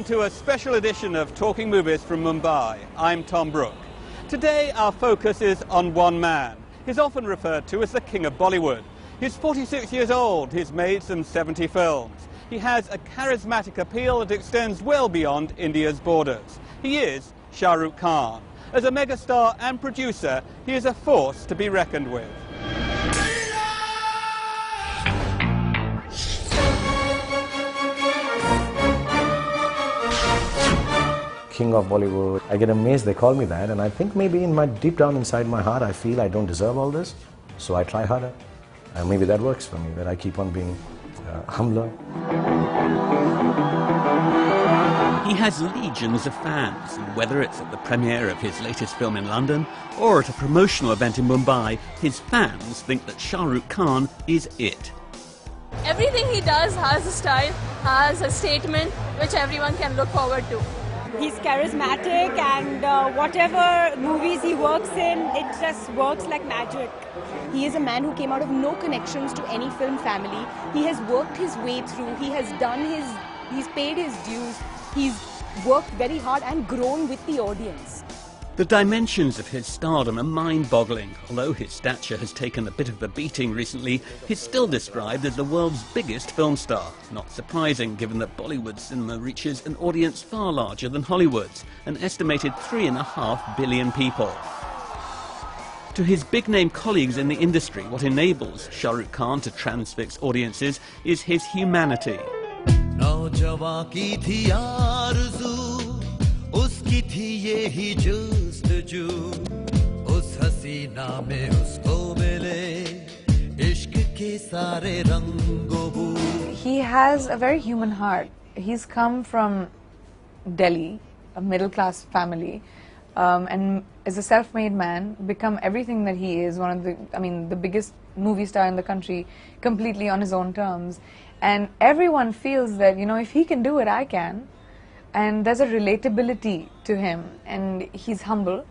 Welcome to a special edition of Talking Movies from Mumbai. I'm Tom Brooke. Today our focus is on one man. He's often referred to as the King of Bollywood. He's 46 years old, he's made some 70 films. He has a charismatic appeal that extends well beyond India's borders. He is Shah Rukh Khan. As a megastar and producer, he is a force to be reckoned with. King of Bollywood. I get amazed they call me that, and I think maybe in my deep down inside my heart I feel I don't deserve all this, so I try harder. And maybe that works for me, that I keep on being humbler. He has legions of fans, and whether it's at the premiere of his latest film in London or at a promotional event in Mumbai, his fans think that Shah Rukh Khan is it. Everything he does has a style, has a statement which everyone can look forward to. He's charismatic, and whatever movies he works in, it just works like magic. He is a man who came out of no connections to any film family. He has worked his way through, he's paid his dues, he's worked very hard and grown with the audience. The dimensions of his stardom are mind-boggling. Although his stature has taken a bit of a beating recently, he's still described as the world's biggest film star. Not surprising, given that Bollywood cinema reaches an audience far larger than Hollywood's, an estimated 3.5 billion people. To his big-name colleagues in the industry, what enables Shah Rukh Khan to transfix audiences is his humanity. He has a very human heart. He's come from Delhi, a middle-class family, and as a self-made man, become everything that he is, the biggest movie star in the country, completely on his own terms. And everyone feels that, if he can do it, I can. And there's a relatability to him, and he's humble.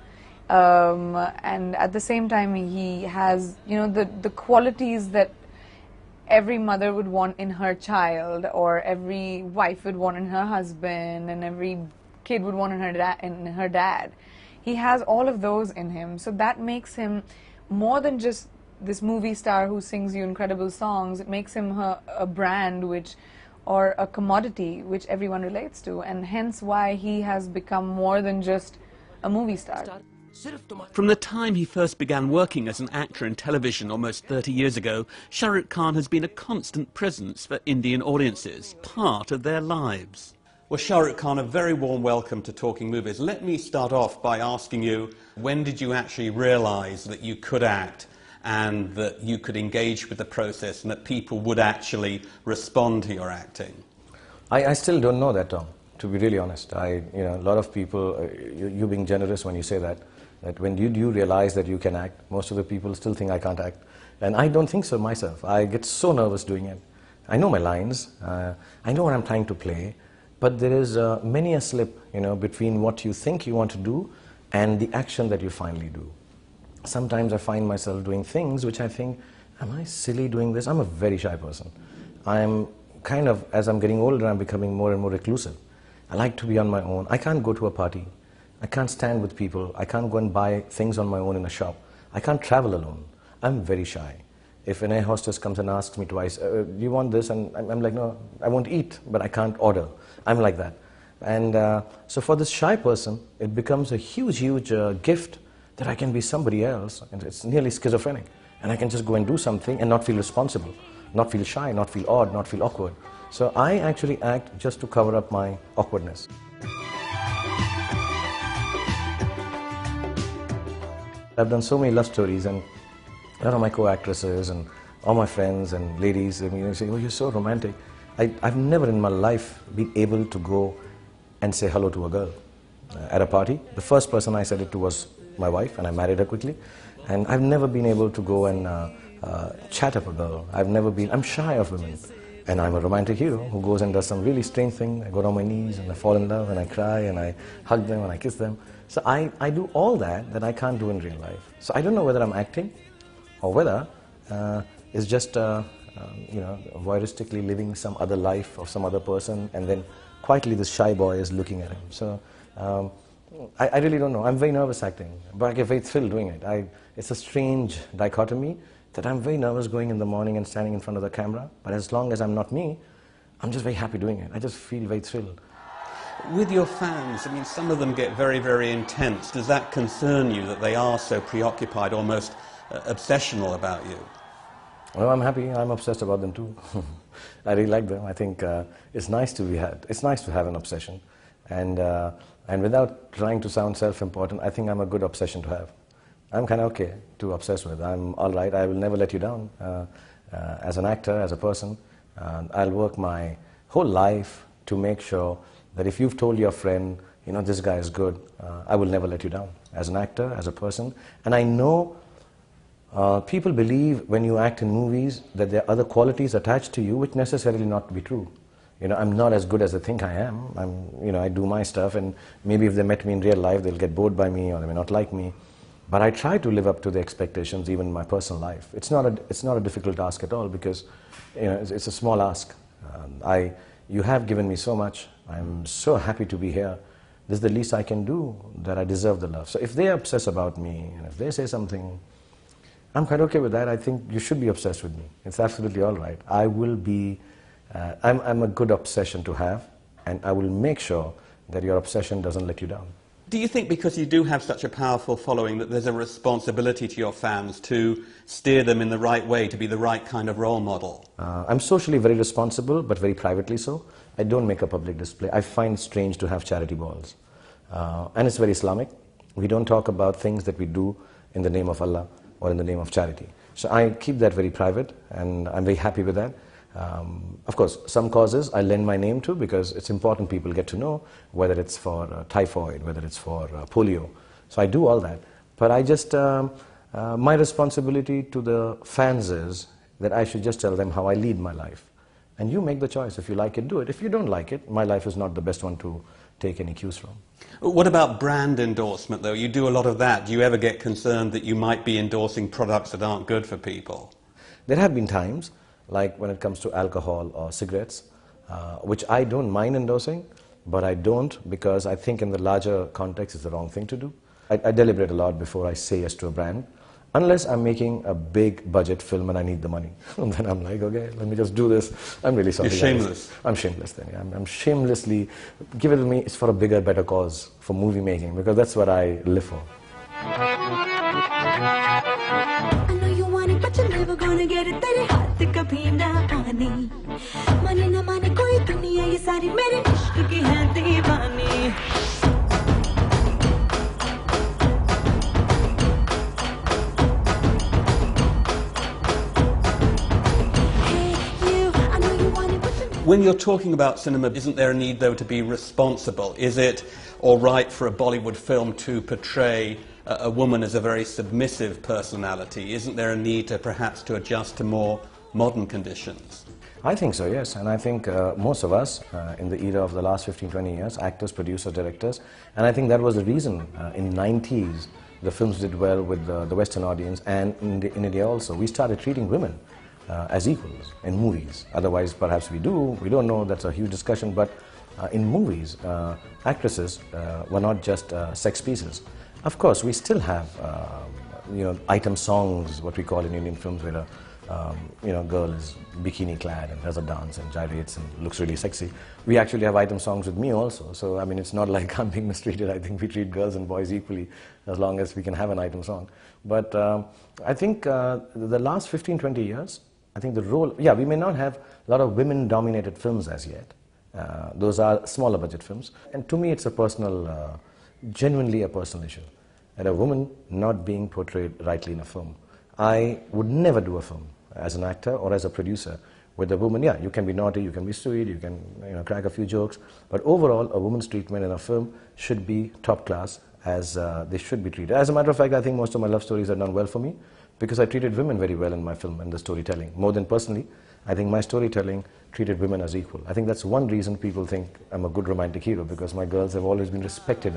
And at the same time, he has, the qualities that every mother would want in her child, or every wife would want in her husband, and every kid would want in her dad. He has all of those in him, so that makes him more than just this movie star who sings you incredible songs. It makes him a brand or a commodity which everyone relates to, and hence why he has become more than just a movie star. From the time he first began working as an actor in television almost 30 years ago, Shah Rukh Khan has been a constant presence for Indian audiences, part of their lives. Well, Shah Rukh Khan, a very warm welcome to Talking Movies. Let me start off by asking you, when did you actually realise that you could act and that you could engage with the process and that people would actually respond to your acting? I still don't know that, Tom, to be really honest. A lot of people, you being generous when you say that when you realize that you can act, most of the people still think I can't act. And I don't think so myself. I get so nervous doing it. I know my lines, I know what I'm trying to play, but there is many a slip, between what you think you want to do and the action that you finally do. Sometimes I find myself doing things which I think, am I silly doing this? I'm a very shy person. I'm kind of, as I'm getting older, I'm becoming more and more reclusive. I like to be on my own. I can't go to a party. I can't stand with people. I can't go and buy things on my own in a shop. I can't travel alone. I'm very shy. If an air hostess comes and asks me twice, do you want this? And I'm like, no, I won't eat, but I can't order. I'm like that. And so for this shy person, it becomes a huge gift that I can be somebody else, and it's nearly schizophrenic. And I can just go and do something and not feel responsible, not feel shy, not feel odd, not feel awkward. So I actually act just to cover up my awkwardness. I've done so many love stories, and a lot of my co-actresses and all my friends and ladies, they say, oh, you're so romantic. I've never in my life been able to go and say hello to a girl at a party. The first person I said it to was my wife, and I married her quickly. And I've never been able to go and chat up a girl. I'm shy of women. And I'm a romantic hero who goes and does some really strange thing. I go on my knees and I fall in love and I cry and I hug them and I kiss them. So I do all that I can't do in real life. So I don't know whether I'm acting or whether it's just voyeuristically living some other life of some other person and then quietly this shy boy is looking at him. So I really don't know. I'm very nervous acting, but I get very thrilled doing it. It's a strange dichotomy that I'm very nervous going in the morning and standing in front of the camera, but as long as I'm not me, I'm just very happy doing it. I just feel very thrilled. With your fans, I mean, some of them get very, very intense. Does that concern you that they are so preoccupied, almost obsessional about you? Well, I'm happy. I'm obsessed about them too. I really like them. I think it's nice to have an obsession, and without trying to sound self-important, I think I'm a good obsession to have. I'm kind of okay to obsess with. I'm all right. I will never let you down. As an actor, as a person, I'll work my whole life to make sure that if you've told your friend, you know, this guy is good, I will never let you down. As an actor, as a person, and I know. People believe when you act in movies that there are other qualities attached to you which necessarily not be true. You know, I'm not as good as they think I am. I do my stuff, and maybe if they met me in real life, they'll get bored by me or they may not like me. But I try to live up to the expectations, even in my personal life. It's not a difficult task at all, because it's a small ask. You have given me so much. I'm so happy to be here. This is the least I can do, that I deserve the love. So if they obsess about me, and if they say something, I'm quite okay with that. I think you should be obsessed with me. It's absolutely all right. I will be, I'm a good obsession to have, and I will make sure that your obsession doesn't let you down. Do you think because you do have such a powerful following that there's a responsibility to your fans to steer them in the right way, to be the right kind of role model? I'm socially very responsible, but very privately so. I don't make a public display. I find it strange to have charity balls. And it's very Islamic. We don't talk about things that we do in the name of Allah or in the name of charity. So I keep that very private, and I'm very happy with that. Of course, some causes I lend my name to, because it's important people get to know, whether it's for typhoid, whether it's for polio. So I do all that. But I just, my responsibility to the fans is that I should just tell them how I lead my life. And you make the choice. If you like it, do it. If you don't like it, my life is not the best one to take any cues from. What about brand endorsement, though? You do a lot of that. Do you ever get concerned that you might be endorsing products that aren't good for people? There have been times, like when it comes to alcohol or cigarettes, which I don't mind endorsing, but I don't, because I think in the larger context it's the wrong thing to do. I deliberate a lot before I say yes to a brand. Unless I'm making a big budget film and I need the money. And then I'm like, okay, let me just do this. I'm really sorry. You're shameless. I'm shameless then. Yeah. I'm shamelessly, give it to me, it's for a bigger, better cause, for movie making, because that's what I live for. I know you want it, but you're never gonna get it. तेरे हाथ कभी ना आने माने ना माने कोई दुनिया ये सारी मेरे इश्क की है दीवानी. When you're talking about cinema, isn't there a need, though, to be responsible? Is it all right for a Bollywood film to portray a woman as a very submissive personality? Isn't there a need to perhaps to adjust to more modern conditions? I think so, yes. And I think most of us, in the era of the last 15, 20 years, actors, producers, directors, and I think that was the reason in the 90s the films did well with the Western audience, and in India also. We started treating women as equals in movies. Otherwise, perhaps we don't know, that's a huge discussion, but in movies, actresses were not just sex pieces. Of course, we still have, item songs, what we call in Indian films, where a girl is bikini clad and does a dance and gyrates and looks really sexy. We actually have item songs with me also. So, I mean, it's not like I'm being mistreated. I think we treat girls and boys equally, as long as we can have an item song. But I think the last 15, 20 years, I think the role, we may not have a lot of women-dominated films as yet. Those are smaller budget films. And to me, it's a personal, genuinely a personal issue. That a woman not being portrayed rightly in a film. I would never do a film as an actor or as a producer with a woman. Yeah, you can be naughty, you can be sweet, you can crack a few jokes. But overall, a woman's treatment in a film should be top class, as they should be treated. As a matter of fact, I think most of my love stories are done well for me, because I treated women very well in my film and the storytelling. More than personally, I think my storytelling treated women as equal. I think that's one reason people think I'm a good romantic hero, because my girls have always been respected.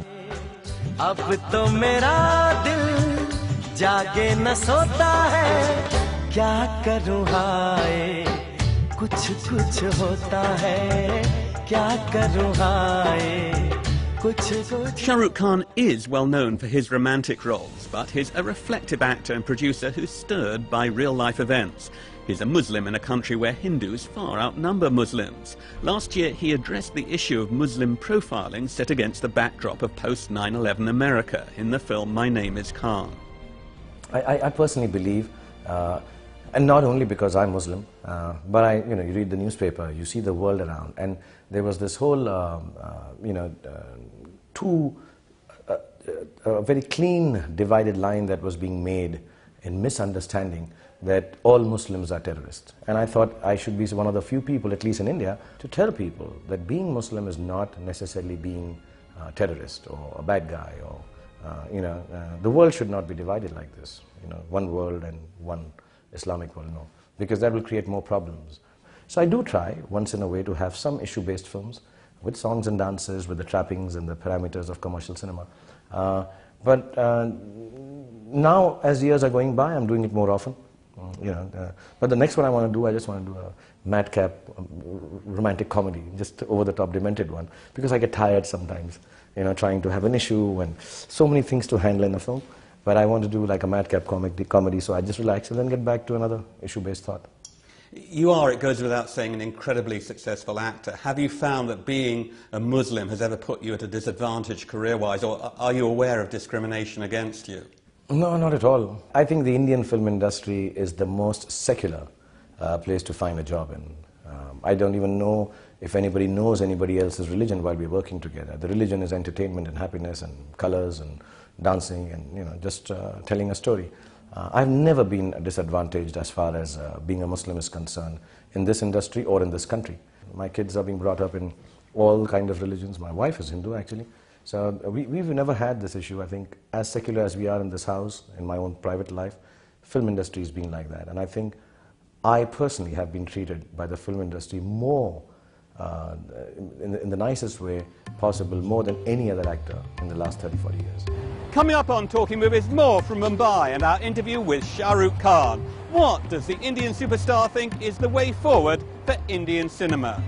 अब तो मेरा दिल जागे न सोता है, क्या करूँ हाय, कुछ कुछ होता है. क्या करूं हाय Shah Rukh Khan is well known for his romantic roles, but he's a reflective actor and producer who's stirred by real-life events. He's a Muslim in a country where Hindus far outnumber Muslims. Last year, he addressed the issue of Muslim profiling set against the backdrop of post-9/11 America in the film My Name is Khan. I personally believe, and not only because I'm Muslim, but you read the newspaper, you see the world around, and there was this whole, a very clean divided line that was being made in misunderstanding that all Muslims are terrorists. And I thought I should be one of the few people, at least in India, to tell people that being Muslim is not necessarily being a terrorist or a bad guy, or the world should not be divided like this. One world and one Islamic world, no, because that will create more problems. So I do try once in a way to have some issue-based films with songs and dances, with the trappings and the parameters of commercial cinema. But now, as years are going by, I'm doing it more often. But the next one I want to do, I just want to do a madcap romantic comedy, just over-the-top demented one, because I get tired sometimes, trying to have an issue and so many things to handle in a film. But I want to do like a madcap comedy, so I just relax and then get back to another issue-based thought. You are, it goes without saying, an incredibly successful actor. Have you found that being a Muslim has ever put you at a disadvantage career-wise, or are you aware of discrimination against you? No, not at all. I think the Indian film industry is the most secular place to find a job in. I don't even know if anybody knows anybody else's religion while we're working together. The religion is entertainment and happiness and colors and dancing and just telling a story. I've never been disadvantaged as far as being a Muslim is concerned in this industry or in this country. My kids are being brought up in all kinds of religions. My wife is Hindu, actually. So we've never had this issue. I think as secular as we are in this house, in my own private life, film industry has been like that. And I think I personally have been treated by the film industry more in the nicest way possible, more than any other actor in the last 30-40 years. Coming up on Talking Movies, more from Mumbai and our interview with Shah Rukh Khan. What does the Indian superstar think is the way forward for Indian cinema?